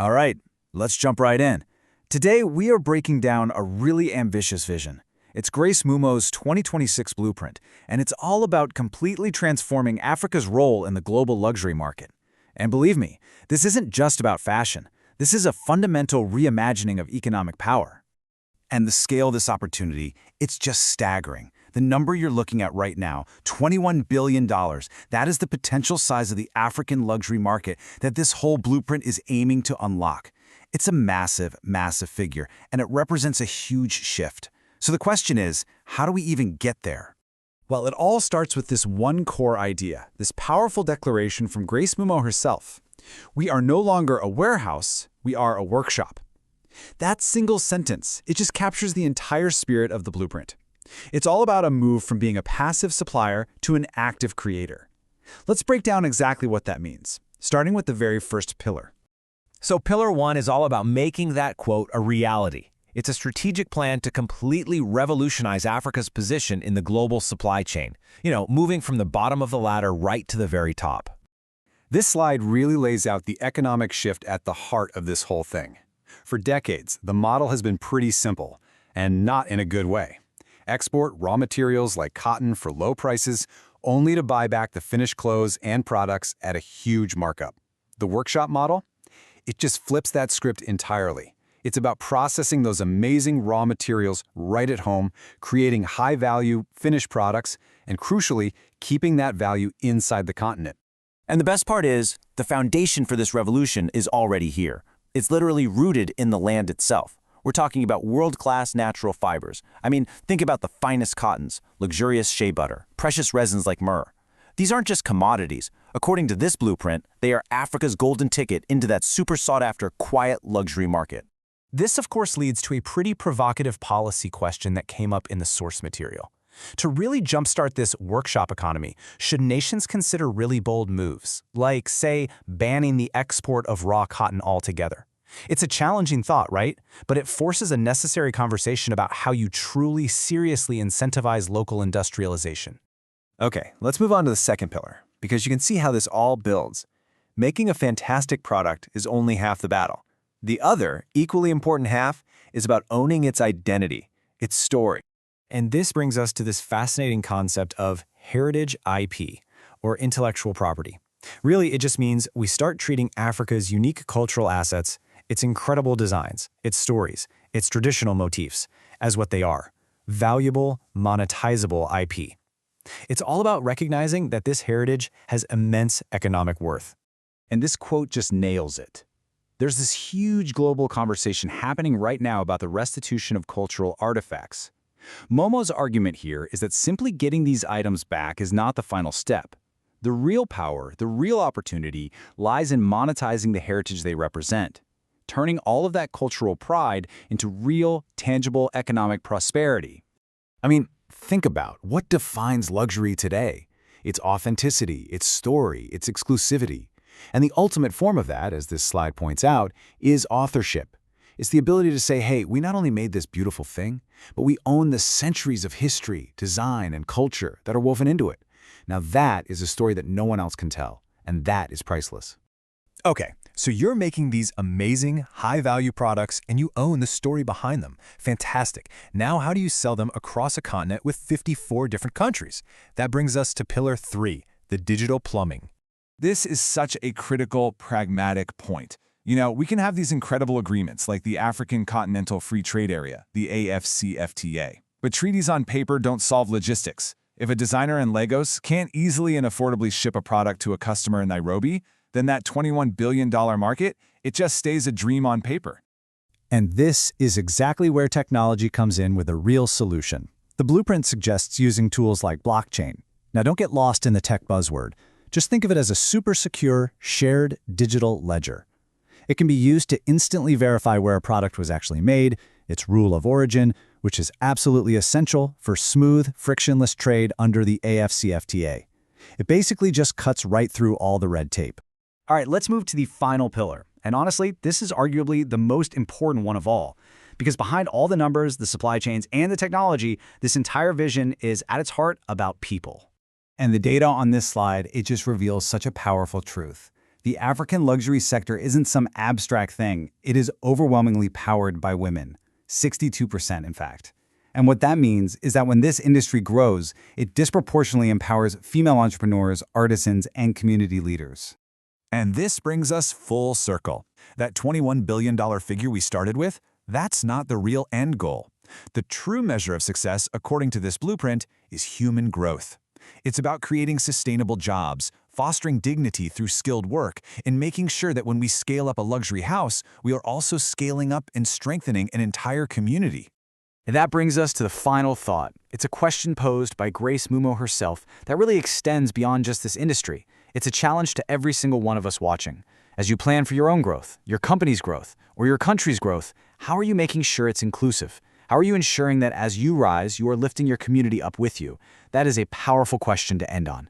All right, let's jump right in. Today, we are breaking down a really ambitious vision. It's Grace Mumo's 2026 blueprint, and it's all about completely transforming Africa's role in the global luxury market. And believe me, this isn't just about fashion. This is a fundamental reimagining of economic power. And the scale of this opportunity, it's just staggering. The number you're looking at right now, $21 billion, that is the potential size of the African luxury market that this whole blueprint is aiming to unlock. It's a massive, massive figure, and it represents a huge shift. So the question is, how do we even get there? Well, it all starts with this one core idea, this powerful declaration from Grace Mumo herself. We are no longer a warehouse, we are a workshop. That single sentence, it just captures the entire spirit of the blueprint. It's all about a move from being a passive supplier to an active creator. Let's break down exactly what that means, starting with the very first pillar. So Pillar 1 is all about making that quote a reality. It's a strategic plan to completely revolutionize Africa's position in the global supply chain, moving from the bottom of the ladder right to the very top. This slide really lays out the economic shift at the heart of this whole thing. For decades, the model has been pretty simple, and not in a good way. Export raw materials like cotton for low prices, only to buy back the finished clothes and products at a huge markup. The workshop model? It just flips that script entirely. It's about processing those amazing raw materials right at home, creating high-value, finished products, and crucially, keeping that value inside the continent. And the best part is, the foundation for this revolution is already here. It's literally rooted in the land itself. We're talking about world-class natural fibers. Think about the finest cottons, luxurious shea butter, precious resins like myrrh. These aren't just commodities. According to this blueprint, they are Africa's golden ticket into that super sought-after, quiet luxury market. This, of course, leads to a pretty provocative policy question that came up in the source material. To really jumpstart this workshop economy, should nations consider really bold moves, like, say, banning the export of raw cotton altogether? It's a challenging thought, right? But it forces a necessary conversation about how you truly, seriously incentivize local industrialization. Okay, let's move on to the second pillar, because you can see how this all builds. Making a fantastic product is only half the battle. The other, equally important half, is about owning its identity, its story. And this brings us to this fascinating concept of heritage IP, or intellectual property. Really, it just means we start treating Africa's unique cultural assets, its incredible designs, its stories, its traditional motifs, as what they are: valuable, monetizable IP. It's all about recognizing that this heritage has immense economic worth. And this quote just nails it. There's this huge global conversation happening right now about the restitution of cultural artifacts. Momo's argument here is that simply getting these items back is not the final step. The real power, the real opportunity, lies in monetizing the heritage they represent, turning all of that cultural pride into real, tangible economic prosperity. Think about what defines luxury today. Its authenticity, its story, its exclusivity. And the ultimate form of that, as this slide points out, is authorship. It's the ability to say, hey, we not only made this beautiful thing, but we own the centuries of history, design, and culture that are woven into it. Now that is a story that no one else can tell, and that is priceless. Okay, so you're making these amazing, high-value products and you own the story behind them. Fantastic. Now how do you sell them across a continent with 54 different countries? That brings us to Pillar 3, the digital plumbing. This is such a critical, pragmatic point. We can have these incredible agreements like the African Continental Free Trade Area, the AfCFTA. But treaties on paper don't solve logistics. If a designer in Lagos can't easily and affordably ship a product to a customer in Nairobi, then that $21 billion market, it just stays a dream on paper. And this is exactly where technology comes in with a real solution. The blueprint suggests using tools like blockchain. Now don't get lost in the tech buzzword. Just think of it as a super secure, shared digital ledger. It can be used to instantly verify where a product was actually made, its rule of origin, which is absolutely essential for smooth, frictionless trade under the AfCFTA. It basically just cuts right through all the red tape. All right, let's move to the final pillar. And honestly, this is arguably the most important one of all. Because behind all the numbers, the supply chains, and the technology, this entire vision is at its heart about people. And the data on this slide, it just reveals such a powerful truth. The African luxury sector isn't some abstract thing. It is overwhelmingly powered by women, 62% in fact. And what that means is that when this industry grows, it disproportionately empowers female entrepreneurs, artisans, and community leaders. And this brings us full circle. That $21 billion figure we started with, that's not the real end goal. The true measure of success, according to this blueprint, is human growth. It's about creating sustainable jobs, fostering dignity through skilled work, and making sure that when we scale up a luxury house, we are also scaling up and strengthening an entire community. And that brings us to the final thought. It's a question posed by Grace Mumo herself that really extends beyond just this industry. It's a challenge to every single one of us watching. As you plan for your own growth, your company's growth, or your country's growth, how are you making sure it's inclusive? How are you ensuring that as you rise, you are lifting your community up with you? That is a powerful question to end on.